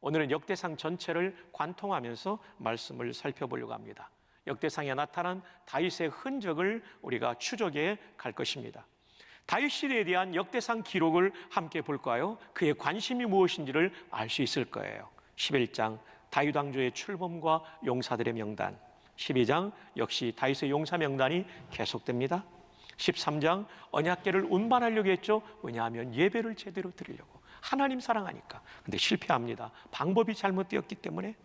오늘은 역대상 전체를 관통하면서 말씀을 살펴보려고 합니다. 역대상에 나타난 다윗의 흔적을 우리가 추적해 갈 것입니다. 다윗 시대에 대한 역대상 기록을 함께 볼까요? 그의 관심이 무엇인지를 알 수 있을 거예요. 11장 다윗 왕조의 출범과 용사들의 명단, 12장 역시 다윗의 용사 명단이 계속됩니다. 13장 언약궤를 운반하려고 했죠. 왜냐하면 예배를 제대로 드리려고, 하나님 사랑하니까. 근데 실패합니다. 방법이 잘못되었기 때문에.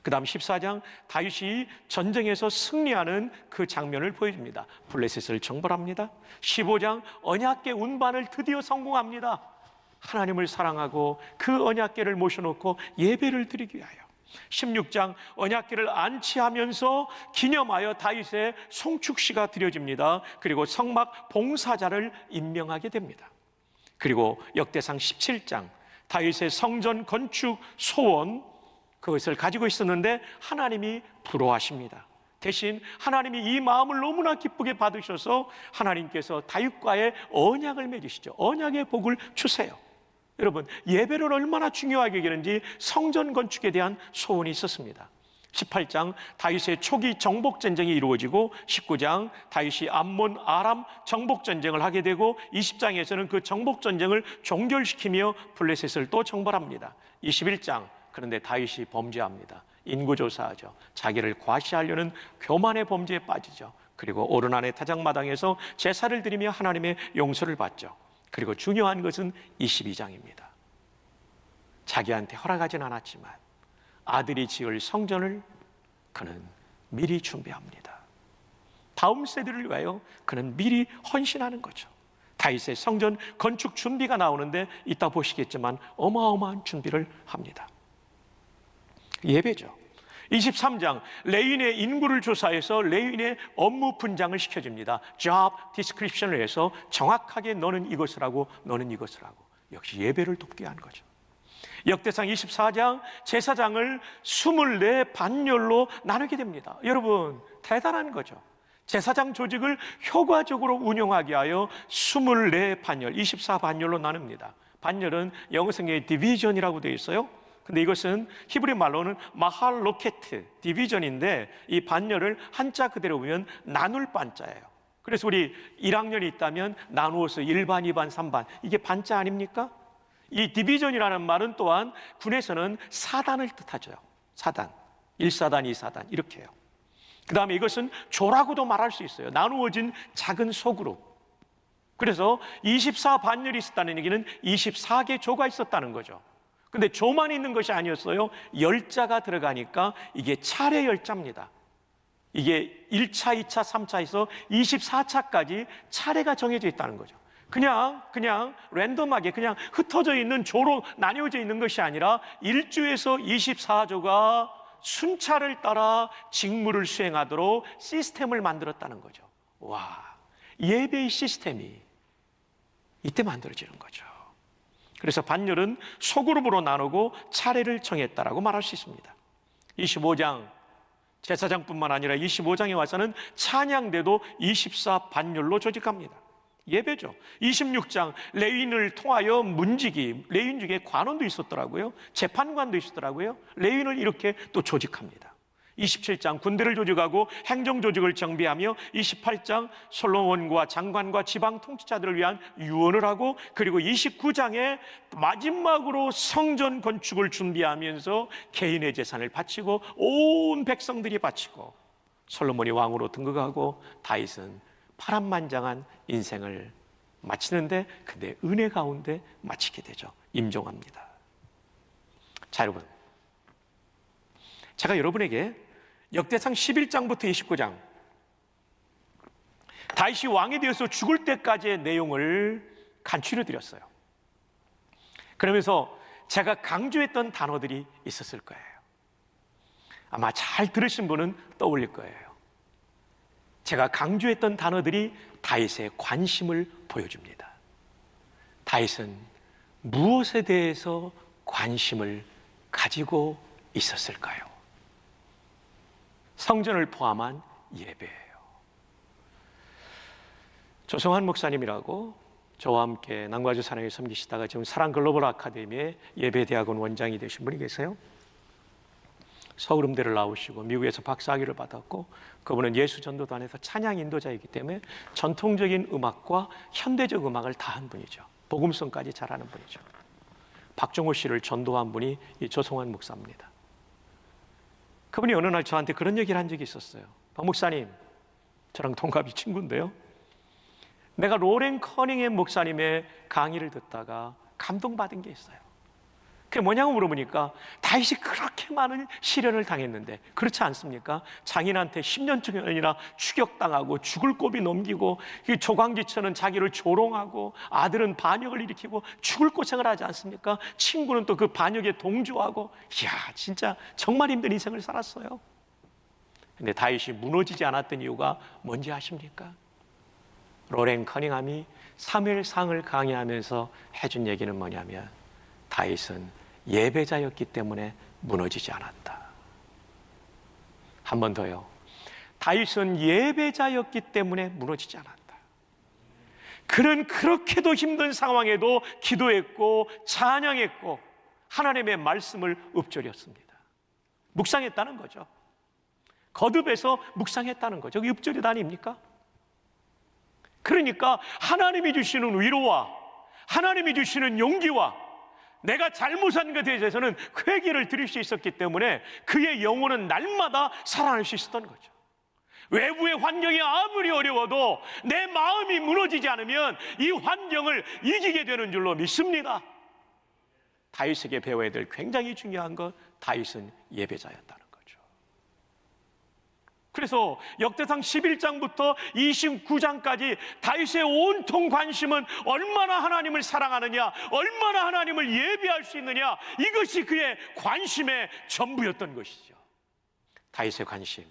그 다음 14장 다윗이 전쟁에서 승리하는 그 장면을 보여줍니다. 블레셋을 정벌합니다. 15장 언약궤 운반을 드디어 성공합니다. 하나님을 사랑하고 그 언약궤를 모셔놓고 예배를 드리기 위하여. 16장 언약궤를 안치하면서 기념하여 다윗의 송축시가 드려집니다. 그리고 성막 봉사자를 임명하게 됩니다. 그리고 역대상 17장 다윗의 성전 건축 소원, 그것을 가지고 있었는데 하나님이 부러워하십니다. 대신 하나님이 이 마음을 너무나 기쁘게 받으셔서 하나님께서 다윗과의 언약을 맺으시죠. 언약의 복을 주세요. 여러분, 예배를 얼마나 중요하게 여기는지 성전 건축에 대한 소원이 있었습니다. 18장 다윗의 초기 정복전쟁이 이루어지고, 19장 다윗이 암몬, 아람 정복전쟁을 하게 되고, 20장에서는 그 정복전쟁을 종결시키며 블레셋을 또 정벌합니다. 21장 그런데 다윗이 범죄합니다. 인구조사하죠. 자기를 과시하려는 교만의 범죄에 빠지죠. 그리고 오르난의 타작마당에서 제사를 드리며 하나님의 용서를 받죠. 그리고 중요한 것은 22장입니다. 자기한테 허락하진 않았지만 아들이 지을 성전을 그는 미리 준비합니다. 다음 세대를 위하여 그는 미리 헌신하는 거죠. 다윗의 성전 건축 준비가 나오는데 이따 보시겠지만 어마어마한 준비를 합니다. 예배죠. 23장 레위인의 인구를 조사해서 레위인의 업무 분장을 시켜줍니다. Job description을 해서 정확하게 너는 이것을 하고 너는 이것을 하고, 역시 예배를 돕게 한 거죠. 역대상 24장 제사장을 24 반열로 나누게 됩니다. 여러분, 대단한 거죠. 제사장 조직을 효과적으로 운영하기 위하여 24 반열, 24 반열로 나눕니다. 반열은 영어 성경에 디비전이라고 되어 있어요. 근데 이것은 히브리 말로는 마할로케트, 디비전인데, 이 반열을 한자 그대로 보면 나눌 반자예요. 그래서 우리 1학년이 있다면 나누어서 1반, 2반, 3반, 이게 반자 아닙니까? 이 디비전이라는 말은 또한 군에서는 사단을 뜻하죠. 사단, 1사단, 2사단 이렇게 해요. 그 다음에 이것은 조라고도 말할 수 있어요. 나누어진 작은 소그룹. 그래서 24 반열이 있었다는 얘기는 24개 조가 있었다는 거죠. 근데 조만 있는 것이 아니었어요. 열자가 들어가니까 이게 차례 열자입니다. 이게 1차, 2차, 3차에서 24차까지 차례가 정해져 있다는 거죠. 그냥 랜덤하게 그냥 흩어져 있는 조로 나뉘어져 있는 것이 아니라 1조에서 24조가 순차를 따라 직무를 수행하도록 시스템을 만들었다는 거죠. 와, 예배의 시스템이 이때 만들어지는 거죠. 그래서 반열은 소그룹으로 나누고 차례를 정했다라고 말할 수 있습니다. 25장 제사장뿐만 아니라 25장에 와서는 찬양대도 24 반열로 조직합니다. 예배죠. 26장 레위인을 통하여 문지기, 레위인 중에 관원도 있었더라고요. 재판관도 있었더라고요. 레위인을 이렇게 또 조직합니다. 27장 군대를 조직하고 행정 조직을 정비하며, 28장 솔로몬과 장관과 지방 통치자들을 위한 유언을 하고, 그리고 29장에 마지막으로 성전 건축을 준비하면서 개인의 재산을 바치고 온 백성들이 바치고, 솔로몬이 왕으로 등극하고 다윗은 파란만장한 인생을 마치는데, 근데 은혜 가운데 마치게 되죠. 임종합니다. 자, 여러분, 제가 여러분에게 역대상 11장부터 29장 다윗이 왕이 되어서 죽을 때까지의 내용을 간추려 드렸어요. 그러면서 제가 강조했던 단어들이 있었을 거예요. 아마 잘 들으신 분은 떠올릴 거예요. 제가 강조했던 단어들이 다윗의 관심을 보여줍니다. 다윗은 무엇에 대해서 관심을 가지고 있었을까요? 성전을 포함한 예배예요. 조성환 목사님이라고 저와 함께 남과주 사랑에 섬기시다가 지금 사랑 글로벌 아카데미의 예배대학원 원장이 되신 분이 계세요. 서울음대를 나오시고 미국에서 박사학위를 받았고, 그분은 예수전도단에서 찬양 인도자이기 때문에 전통적인 음악과 현대적 음악을 다 한 분이죠. 복음성까지 잘하는 분이죠. 박종호 씨를 전도한 분이 이 조성환 목사입니다. 그분이 어느 날 저한테 그런 얘기를 한 적이 있었어요. 박 목사님, 저랑 동갑이 친구인데요, 내가 로렌 커닝햄 목사님의 강의를 듣다가 감동받은 게 있어요. 그게 뭐냐고 물어보니까 다윗이 그렇게 많은 시련을 당했는데, 그렇지 않습니까? 장인한테 10년쯤이나 추격당하고 죽을 고비 넘기고, 조광지처는 자기를 조롱하고 아들은 반역을 일으키고 죽을 고생을 하지 않습니까? 친구는 또 그 반역에 동조하고, 이야, 진짜 정말 힘든 인생을 살았어요. 근데 다윗이 무너지지 않았던 이유가 뭔지 아십니까? 로렌 커닝함이 사무엘상을 강의하면서 해준 얘기는 뭐냐면, 다윗은 예배자였기 때문에 무너지지 않았다. 한 번 더요. 다윗은 예배자였기 때문에 무너지지 않았다. 그는 그렇게도 힘든 상황에도 기도했고 찬양했고 하나님의 말씀을 읊조렸습니다. 묵상했다는 거죠. 거듭해서 묵상했다는 거죠. 그게 읊조리다 아닙니까? 그러니까 하나님이 주시는 위로와 하나님이 주시는 용기와 내가 잘못한 것에 대해서는 회개를 드릴 수 있었기 때문에 그의 영혼은 날마다 살아날 수 있었던 거죠. 외부의 환경이 아무리 어려워도 내 마음이 무너지지 않으면 이 환경을 이기게 되는 줄로 믿습니다. 다윗에게 배워야 될 굉장히 중요한 것, 다윗은 예배자였다는 거죠. 그래서 역대상 11장부터 29장까지 다윗의 온통 관심은 얼마나 하나님을 사랑하느냐, 얼마나 하나님을 예배할 수 있느냐, 이것이 그의 관심의 전부였던 것이죠. 다윗의 관심,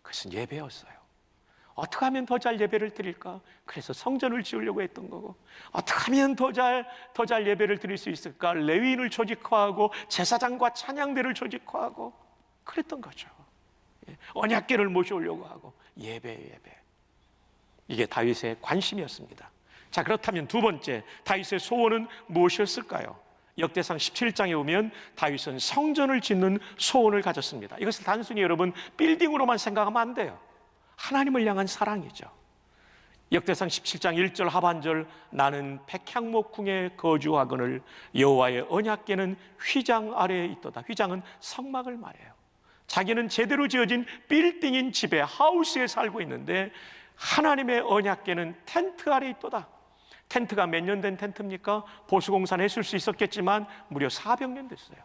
그것은 예배였어요. 어떻게 하면 더 잘 예배를 드릴까? 그래서 성전을 지으려고 했던 거고, 어떻게 하면 더 잘 예배를 드릴 수 있을까? 레위인을 조직화하고 제사장과 찬양대를 조직화하고 그랬던 거죠. 언약궤를 모셔오려고 하고 예배. 이게 다윗의 관심이었습니다. 자, 그렇다면 두 번째, 다윗의 소원은 무엇이었을까요? 역대상 17장에 보면 다윗은 성전을 짓는 소원을 가졌습니다. 이것을 단순히 여러분 빌딩으로만 생각하면 안 돼요. 하나님을 향한 사랑이죠. 역대상 17장 1절 하반절, 나는 백향목궁에 거주하거늘 여호와의 언약궤는 휘장 아래에 있도다. 휘장은 성막을 말해요. 자기는 제대로 지어진 빌딩인 집에, 하우스에 살고 있는데 하나님의 언약궤는 텐트 아래 있도다. 텐트가 몇 년 된 텐트입니까? 보수공사는 했을 수 있었겠지만 무려 400년 됐어요.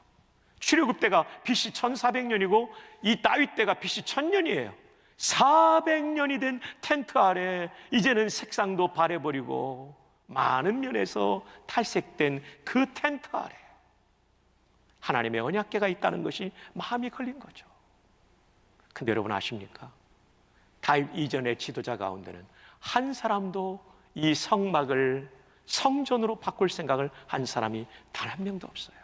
출애굽 때가 BC 1400년이고 이 다윗 때가 BC 1000년이에요. 400년이 된 텐트 아래 이제는 색상도 바래버리고 많은 면에서 탈색된 그 텐트 아래 하나님의 언약궤가 있다는 것이 마음이 걸린 거죠. 근데 여러분 아십니까? 다윗 이전의 지도자 가운데는 한 사람도 이 성막을 성전으로 바꿀 생각을 한 사람이 단 한 명도 없어요.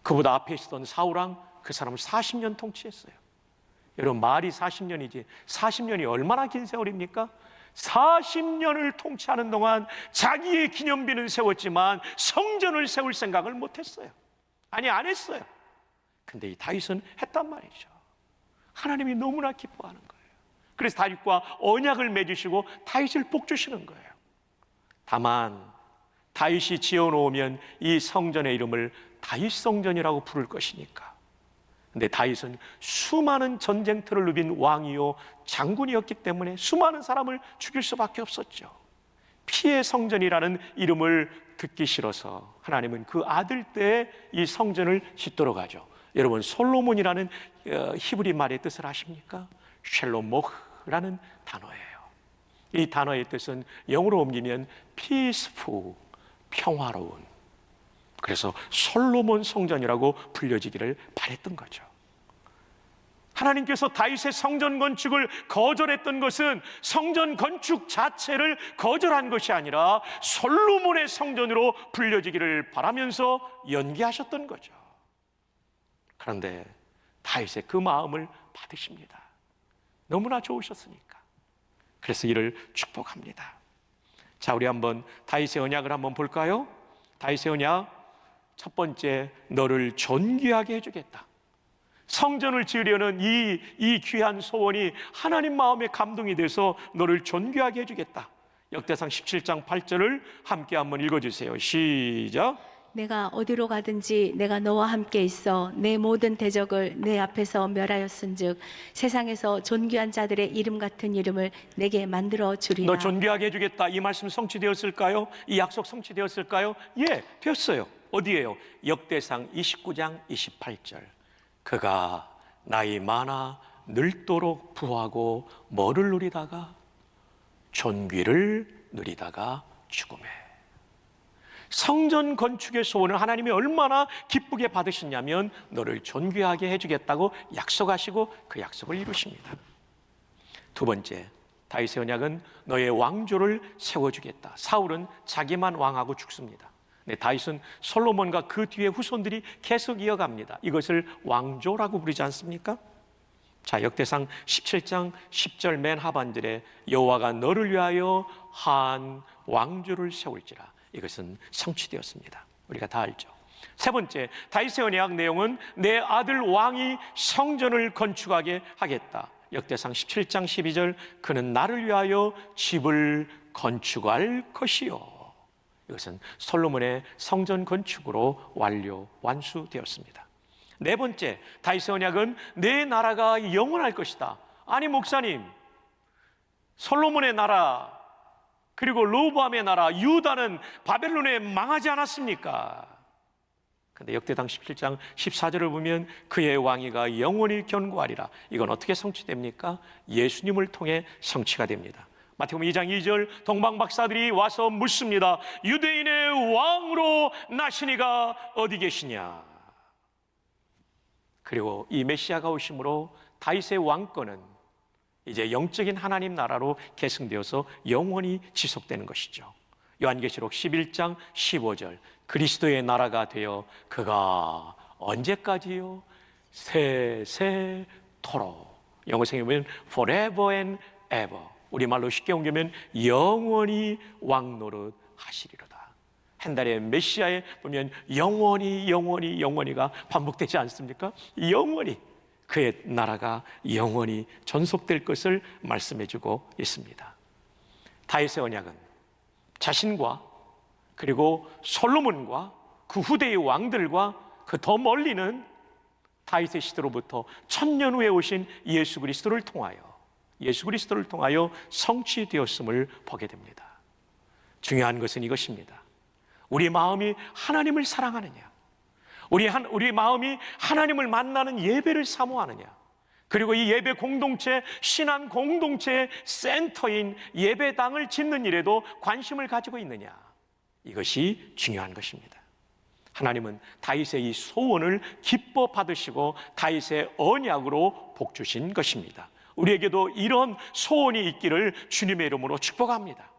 그보다 앞에 있었던 사울왕, 그 사람을 40년 통치했어요. 여러분, 말이 40년이지 40년이 얼마나 긴 세월입니까? 40년을 통치하는 동안 자기의 기념비는 세웠지만 성전을 세울 생각을 못했어요. 아니, 안 했어요. 근데 이 다윗은 했단 말이죠. 하나님이 너무나 기뻐하는 거예요. 그래서 다윗과 언약을 맺으시고 다윗을 복주시는 거예요. 다만 다윗이 지어놓으면 이 성전의 이름을 다윗 성전이라고 부를 것이니까. 근데 다윗은 수많은 전쟁터를 누빈 왕이요 장군이었기 때문에 수많은 사람을 죽일 수밖에 없었죠. 피의 성전이라는 이름을 듣기 싫어서 하나님은 그 아들 때에 이 성전을 짓도록 하죠. 여러분, 솔로몬이라는 히브리 말의 뜻을 아십니까? 샬로모흐라는 단어예요. 이 단어의 뜻은 영어로 옮기면 peaceful, 평화로운. 그래서 솔로몬 성전이라고 불려지기를 바랬던 거죠. 하나님께서 다윗의 성전 건축을 거절했던 것은 성전 건축 자체를 거절한 것이 아니라 솔로몬의 성전으로 불려지기를 바라면서 연기하셨던 거죠. 그런데 다윗의 그 마음을 받으십니다. 너무나 좋으셨으니까. 그래서 이를 축복합니다. 자, 우리 한번 다윗의 언약을 한번 볼까요? 다윗의 언약 첫 번째, 너를 존귀하게 해주겠다. 성전을 지으려는 이 귀한 소원이 하나님 마음에 감동이 돼서 너를 존귀하게 해주겠다. 역대상 17장 8절을 함께 한번 읽어주세요. 시작. 내가 어디로 가든지 내가 너와 함께 있어 내 모든 대적을 내 앞에서 멸하였은즉 세상에서 존귀한 자들의 이름 같은 이름을 내게 만들어 주리라. 너 존귀하게 해주겠다. 이 말씀 성취되었을까요? 이 약속 성취되었을까요? 예, 되었어요. 어디예요? 역대상 29장 28절. 그가 나이 많아 늙도록 부하고 뭐를 누리다가 존귀를 누리다가 죽음에. 성전 건축의 소원을 하나님이 얼마나 기쁘게 받으셨냐면 너를 존귀하게 해주겠다고 약속하시고 그 약속을 이루십니다. 두 번째, 다윗의 언약은 너의 왕조를 세워주겠다. 사울은 자기만 왕하고 죽습니다. 네, 다윗은 솔로몬과 그 뒤에 후손들이 계속 이어갑니다. 이것을 왕조라고 부르지 않습니까? 자, 역대상 17장 10절 맨 하반절에 여호와가 너를 위하여 한 왕조를 세울지라. 이것은 성취되었습니다. 우리가 다 알죠. 세 번째, 다윗의 언약 내용은 내 아들 왕이 성전을 건축하게 하겠다. 역대상 17장 12절 그는 나를 위하여 집을 건축할 것이요. 이것은 솔로몬의 성전 건축으로 완수되었습니다. 네 번째, 다윗의 언약은 내 나라가 영원할 것이다. 아니 목사님, 솔로몬의 나라 그리고 로보암의 나라 유다는 바벨론에 망하지 않았습니까? 그런데 역대상 17장 14절을 보면 그의 왕위가 영원히 견고하리라. 이건 어떻게 성취됩니까? 예수님을 통해 성취가 됩니다. 마태복음 2장 2절 동방박사들이 와서 묻습니다. 유대인의 왕으로 나시니가 어디 계시냐? 그리고 이 메시아가 오심으로 다윗의 왕권은 이제 영적인 하나님 나라로 계승되어서 영원히 지속되는 것이죠. 요한계시록 11장 15절 그리스도의 나라가 되어 그가 언제까지요? 세세토록. 영어성에 보면 forever and ever. 우리말로 쉽게 옮기면 영원히 왕노릇 하시리로다. 한 달에 메시아에 보면 영원히가 반복되지 않습니까? 영원히 그의 나라가 영원히 전속될 것을 말씀해주고 있습니다. 다윗의 언약은 자신과 그리고 솔로몬과 그 후대의 왕들과 그 더 멀리는 다윗의 시대로부터 1000년 후에 오신 예수 그리스도를 통하여 성취되었음을 보게 됩니다. 중요한 것은 이것입니다. 우리 마음이 하나님을 사랑하느냐, 우리 마음이 하나님을 만나는 예배를 사모하느냐, 그리고 이 예배 공동체, 신앙 공동체의 센터인 예배당을 짓는 일에도 관심을 가지고 있느냐, 이것이 중요한 것입니다. 하나님은 다윗의 이 소원을 기뻐 받으시고 다윗의 언약으로 복 주신 것입니다. 우리에게도 이런 소원이 있기를 주님의 이름으로 축복합니다.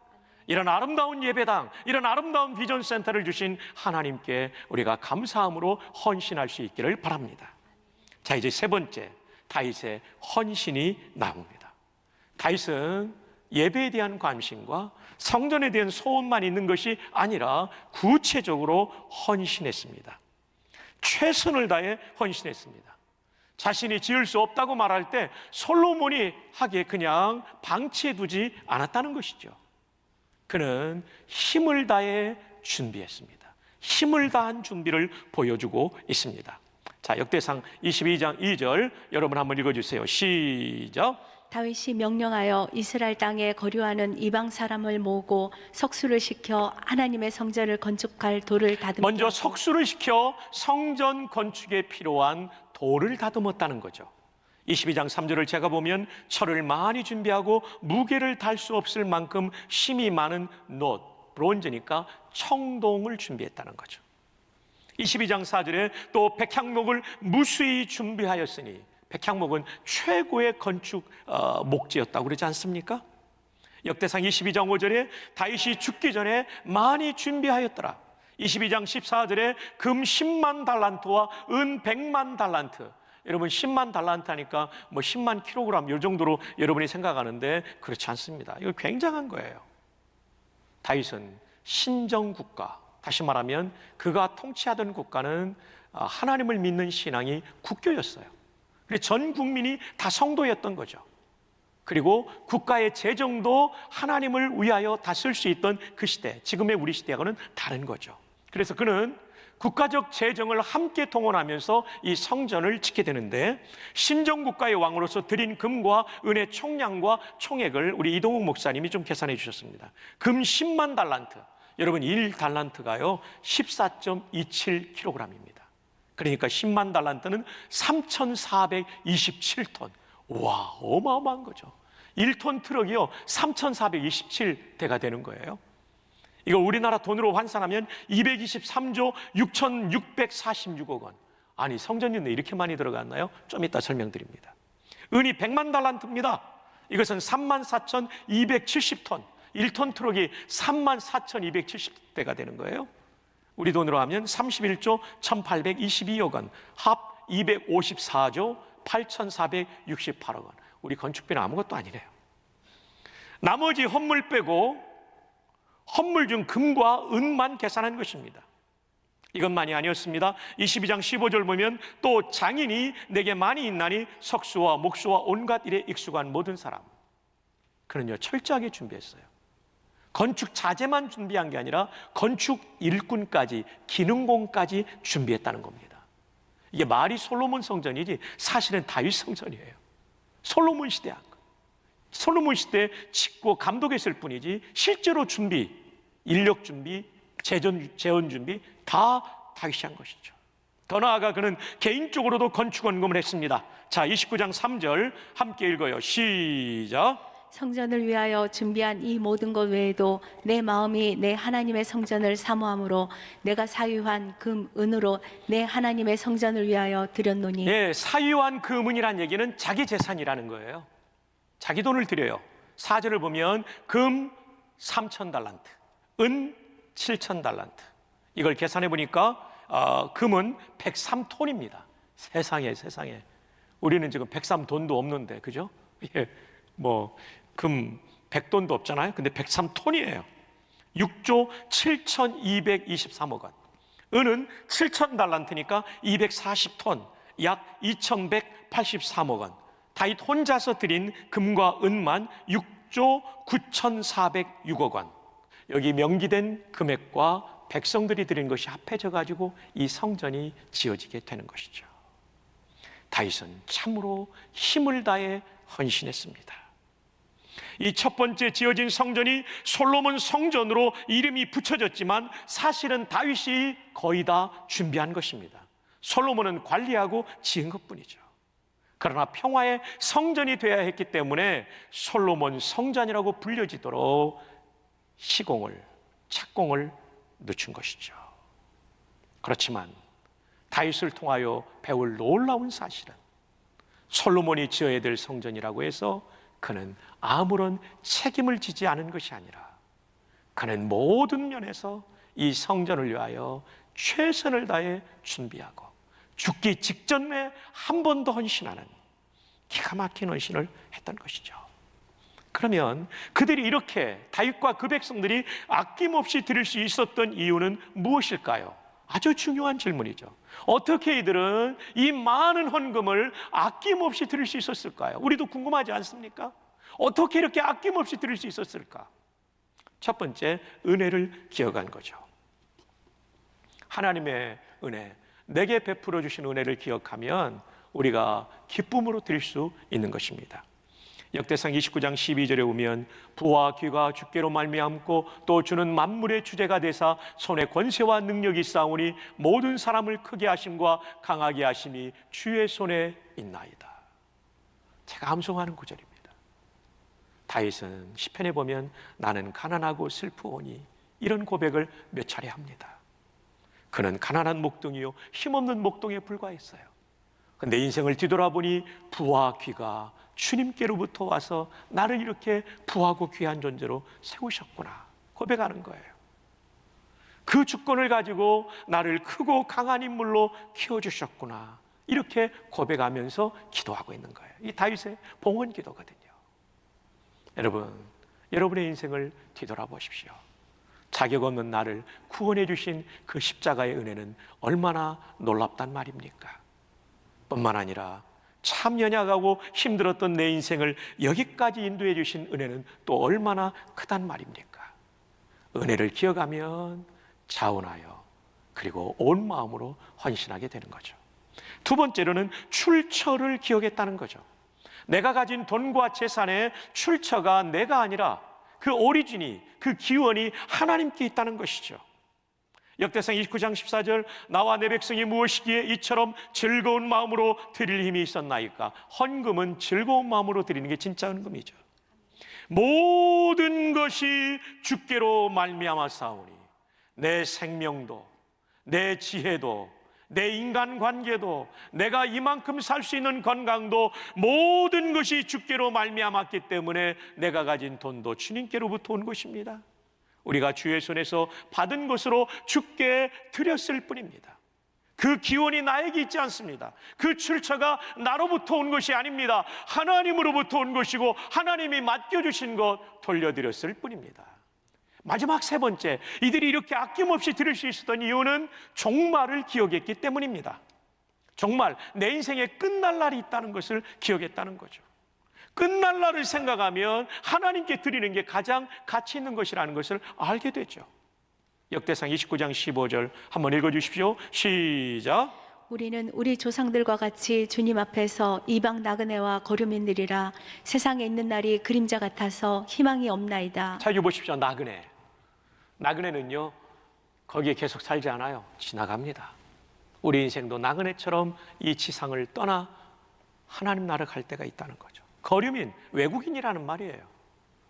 이런 아름다운 예배당, 이런 아름다운 비전센터를 주신 하나님께 우리가 감사함으로 헌신할 수 있기를 바랍니다. 자, 이제 세 번째, 다윗의 헌신이 나옵니다. 다윗은 예배에 대한 관심과 성전에 대한 소원만 있는 것이 아니라 구체적으로 헌신했습니다. 최선을 다해 헌신했습니다. 자신이 지을 수 없다고 말할 때 솔로몬이 하기에 그냥 방치해두지 않았다는 것이죠. 그는 힘을 다해 준비했습니다. 힘을 다한 준비를 보여주고 있습니다. 자, 역대상 22장 2절 여러분 한번 읽어주세요. 시작. 다윗이 명령하여 이스라엘 땅에 거류하는 이방 사람을 모으고 석수를 시켜 하나님의 성전을 건축할 돌을 다듬었다. 먼저 석수를 시켜 성전 건축에 필요한 돌을 다듬었다는 거죠. 22장 3절을 제가 보면 철을 많이 준비하고 무게를 달 수 없을 만큼 힘이 많은 놋, 브론즈니까 청동을 준비했다는 거죠. 22장 4절에 또 백향목을 무수히 준비하였으니, 백향목은 최고의 건축 목재였다고 그러지 않습니까? 역대상 22장 5절에 다윗이 죽기 전에 많이 준비하였더라. 22장 14절에 금 10만 달란트와 은 100만 달란트. 여러분 10만 달란트 하니까 뭐 10만 킬로그램 이 정도로 여러분이 생각하는데 그렇지 않습니다. 이거 굉장한 거예요. 다윗은 신정국가, 다시 말하면 그가 통치하던 국가는 하나님을 믿는 신앙이 국교였어요. 그래서 전 국민이 다 성도였던 거죠. 그리고 국가의 재정도 하나님을 위하여 다 쓸 수 있던 그 시대, 지금의 우리 시대하고는 다른 거죠. 그래서 그는 국가적 재정을 함께 동원하면서 이 성전을 짓게 되는데, 신정국가의 왕으로서 드린 금과 은의 총량과 총액을 우리 이동욱 목사님이 좀 계산해 주셨습니다. 금 10만 달란트, 여러분 1달란트가요 14.27kg입니다. 그러니까 10만 달란트는 3,427톤. 와, 어마어마한 거죠. 1톤 트럭이요 3,427대가 되는 거예요. 이거 우리나라 돈으로 환산하면 223조 6,646억 원. 아니, 성전인데 이렇게 많이 들어갔나요? 좀 이따 설명드립니다. 은이 100만 달란트입니다. 이것은 34,270톤. 1톤 트럭이 34,270대가 되는 거예요. 우리 돈으로 하면 31조 1,822억 원, 합 254조 8,468억 원. 우리 건축비는 아무것도 아니래요. 나머지 헌물 빼고 헌물 중 금과 은만 계산한 것입니다. 이것만이 아니었습니다. 22장 15절 보면 또 장인이 내게 많이 있나니 석수와 목수와 온갖 일에 익숙한 모든 사람. 그는요 철저하게 준비했어요. 건축 자재만 준비한 게 아니라 건축 일꾼까지, 기능공까지 준비했다는 겁니다. 이게 말이 솔로몬 성전이지 사실은 다윗 성전이에요. 솔로몬 시대 한 거. 솔로몬 시대에 짓고 감독했을 뿐이지 실제로 준비, 인력 준비, 재원 준비 다 다윗이 한 것이죠. 더 나아가 그는 개인적으로도 건축 원금을 했습니다. 자, 29장 3절 함께 읽어요. 시작. 성전을 위하여 준비한 이 모든 것 외에도 내 마음이 내 하나님의 성전을 사모함으로 내가 사유한 금, 은으로 내 하나님의 성전을 위하여 드렸노니. 예, 사유한 금은이란 얘기는 자기 재산이라는 거예요. 자기 돈을 드려요. 4절을 보면 금 3,000달란트, 은 7,000달란트. 이걸 계산해 보니까 금은 103톤입니다. 세상에. 우리는 지금 103돈도 없는데, 그죠? 예, 금 100돈도 없잖아요. 근데 103톤이에요. 6조 7,223억 원. 은은 7,000달란트니까 240톤, 약 2,183억 원. 다윗 혼자서 드린 금과 은만 6조 9,406억 원. 여기 명기된 금액과 백성들이 드린 것이 합해져 가지고 이 성전이 지어지게 되는 것이죠. 다윗은 참으로 힘을 다해 헌신했습니다. 이 첫 번째 지어진 성전이 솔로몬 성전으로 이름이 붙여졌지만 사실은 다윗이 거의 다 준비한 것입니다. 솔로몬은 관리하고 지은 것뿐이죠. 그러나 평화의 성전이 되어야 했기 때문에 솔로몬 성전이라고 불려지도록 시공을, 착공을 늦춘 것이죠. 그렇지만 다윗을 통하여 배울 놀라운 사실은 솔로몬이 지어야 될 성전이라고 해서 그는 아무런 책임을 지지 않은 것이 아니라 그는 모든 면에서 이 성전을 위하여 최선을 다해 준비하고 죽기 직전에 한 번 더 헌신하는 기가 막힌 헌신을 했던 것이죠. 그러면 그들이 이렇게 다윗과 그 백성들이 아낌없이 드릴 수 있었던 이유는 무엇일까요? 아주 중요한 질문이죠. 어떻게 이들은 이 많은 헌금을 아낌없이 드릴 수 있었을까요? 우리도 궁금하지 않습니까? 어떻게 이렇게 아낌없이 드릴 수 있었을까? 첫 번째, 은혜를 기억한 거죠. 하나님의 은혜, 내게 베풀어 주신 은혜를 기억하면 우리가 기쁨으로 드릴 수 있는 것입니다. 역대상 29장 12절에 보면 부와 귀가 주께로 말미암고 또 주는 만물의 주제가 되사 손에 권세와 능력이 있사오니 모든 사람을 크게 하심과 강하게 하심이 주의 손에 있나이다. 제가 암송하는 구절입니다. 다윗은 시편에 보면 나는 가난하고 슬프오니 이런 고백을 몇 차례 합니다. 그는 가난한 목동이요 힘없는 목동에 불과했어요. 내 인생을 뒤돌아보니 부와 귀가 주님께로부터 와서 나를 이렇게 부하고 귀한 존재로 세우셨구나 고백하는 거예요. 그 주권을 가지고 나를 크고 강한 인물로 키워주셨구나 이렇게 고백하면서 기도하고 있는 거예요. 이 다윗의 봉헌 기도거든요. 여러분, 여러분의 인생을 뒤돌아보십시오. 자격 없는 나를 구원해 주신 그 십자가의 은혜는 얼마나 놀랍단 말입니까? 뿐만 아니라 참 연약하고 힘들었던 내 인생을 여기까지 인도해 주신 은혜는 또 얼마나 크단 말입니까? 은혜를 기억하면 자원하여 그리고 온 마음으로 헌신하게 되는 거죠. 두 번째로는 출처를 기억했다는 거죠. 내가 가진 돈과 재산의 출처가 내가 아니라 그 오리진이, 그 기원이 하나님께 있다는 것이죠. 역대상 29장 14절, 나와 내 백성이 무엇이기에 이처럼 즐거운 마음으로 드릴 힘이 있었나이까. 헌금은 즐거운 마음으로 드리는 게 진짜 헌금이죠. 모든 것이 주께로 말미암아 싸우니 내 생명도, 내 지혜도, 내 인간관계도, 내가 이만큼 살 수 있는 건강도 모든 것이 주께로 말미암았기 때문에 내가 가진 돈도 주님께로부터 온 것입니다. 우리가 주의 손에서 받은 것으로 주께 드렸을 뿐입니다. 그 기원이 나에게 있지 않습니다. 그 출처가 나로부터 온 것이 아닙니다. 하나님으로부터 온 것이고 하나님이 맡겨주신 것 돌려드렸을 뿐입니다. 마지막 세 번째, 이들이 이렇게 아낌없이 드릴 수 있었던 이유는 종말을 기억했기 때문입니다. 정말 내 인생에 끝날 날이 있다는 것을 기억했다는 거죠. 끝날 날을 생각하면 하나님께 드리는 게 가장 가치 있는 것이라는 것을 알게 되죠. 역대상 29장 15절 한번 읽어주십시오. 시작. 우리는 우리 조상들과 같이 주님 앞에서 이방 나그네와 거류민들이라. 세상에 있는 날이 그림자 같아서 희망이 없나이다. 자, 여기 보십시오. 나그네. 나그네는요, 거기에 계속 살지 않아요. 지나갑니다. 우리 인생도 나그네처럼 이 지상을 떠나 하나님 나라 갈 때가 있다는 거죠. 거류민, 외국인이라는 말이에요.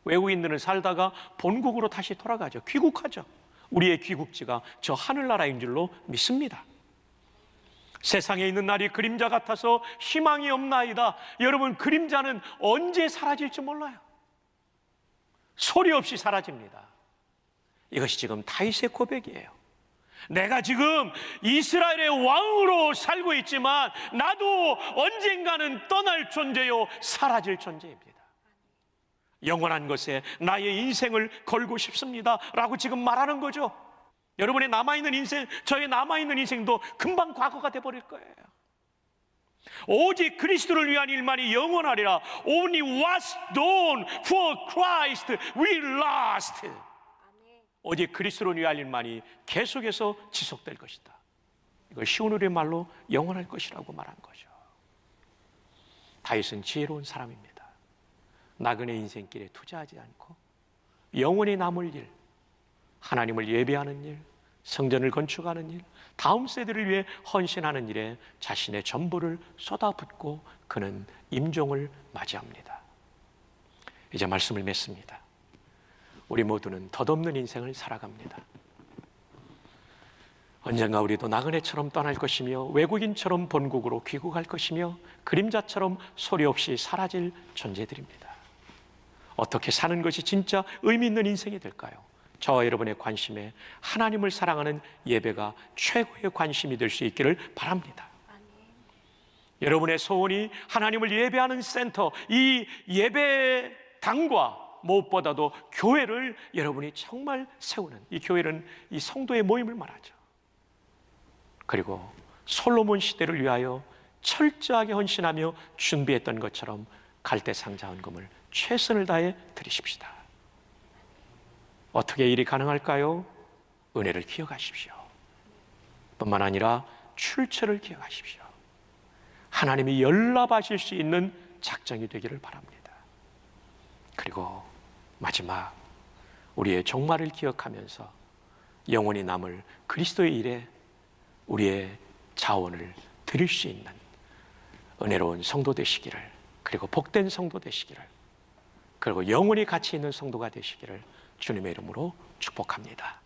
외국인들은 살다가 본국으로 다시 돌아가죠. 귀국하죠. 우리의 귀국지가 저 하늘나라인 줄로 믿습니다. 세상에 있는 날이 그림자 같아서 희망이 없나이다. 여러분, 그림자는 언제 사라질지 몰라요. 소리 없이 사라집니다. 이것이 지금 다윗의 고백이에요. 내가 지금 이스라엘의 왕으로 살고 있지만 나도 언젠가는 떠날 존재요, 사라질 존재입니다. 영원한 것에 나의 인생을 걸고 싶습니다 라고 지금 말하는 거죠. 여러분의 남아있는 인생, 저의 남아있는 인생도 금방 과거가 돼버릴 거예요. 오직 그리스도를 위한 일만이 영원하리라. Only what's done for Christ will last. 오직 그리스도를 위한 일만이 계속해서 지속될 것이다. 이걸 쉬운 우리의 말로 영원할 것이라고 말한 거죠. 다윗은 지혜로운 사람입니다. 나그네 인생길에 투자하지 않고 영원히 남을 일, 하나님을 예배하는 일, 성전을 건축하는 일, 다음 세대를 위해 헌신하는 일에 자신의 전부를 쏟아붓고 그는 임종을 맞이합니다. 이제 말씀을 맺습니다. 우리 모두는 덧없는 인생을 살아갑니다. 언젠가 우리도 나그네처럼 떠날 것이며 외국인처럼 본국으로 귀국할 것이며 그림자처럼 소리 없이 사라질 존재들입니다. 어떻게 사는 것이 진짜 의미 있는 인생이 될까요? 저와 여러분의 관심에 하나님을 사랑하는 예배가 최고의 관심이 될 수 있기를 바랍니다. 여러분의 소원이 하나님을 예배하는 센터, 이 예배당과 무엇보다도 교회를 여러분이 정말 세우는, 이 교회는 이 성도의 모임을 말하죠. 그리고 솔로몬 시대를 위하여 철저하게 헌신하며 준비했던 것처럼 갈대상자 헌금을 최선을 다해 드리십시다. 어떻게 일이 가능할까요? 은혜를 기억하십시오. 뿐만 아니라 출처를 기억하십시오. 하나님이 연락하실 수 있는 작정이 되기를 바랍니다. 그리고 마지막, 우리의 종말을 기억하면서 영원히 남을 그리스도의 일에 우리의 자원을 드릴 수 있는 은혜로운 성도 되시기를, 그리고 복된 성도 되시기를, 그리고 영원히 가치 있는 성도가 되시기를 주님의 이름으로 축복합니다.